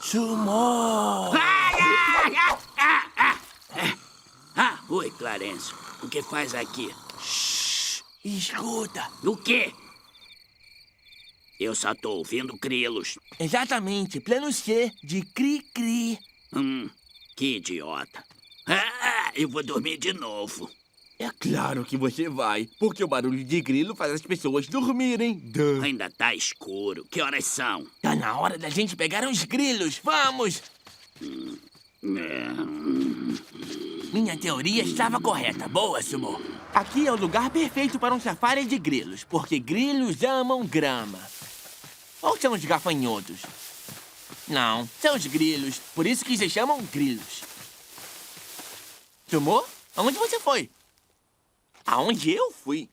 Sumô! Oi, Clarencio. O que faz aqui? Shhh, escuta. O quê? Eu só tô ouvindo grilos. Exatamente, plano C de cri-cri. Que idiota. Eu vou dormir de novo. É claro que você vai, porque o barulho de grilo faz as pessoas dormirem. Duh. Ainda tá escuro. Que horas são? Tá na hora da gente pegar uns grilos, vamos! Minha teoria estava correta. Boa, Sumô. Aqui é o lugar perfeito para um safari de grilos, porque grilos amam grama. Ou são os gafanhotos? Não, são os grilos, por isso que se chamam grilos. Sumô, aonde você foi? Aonde eu fui?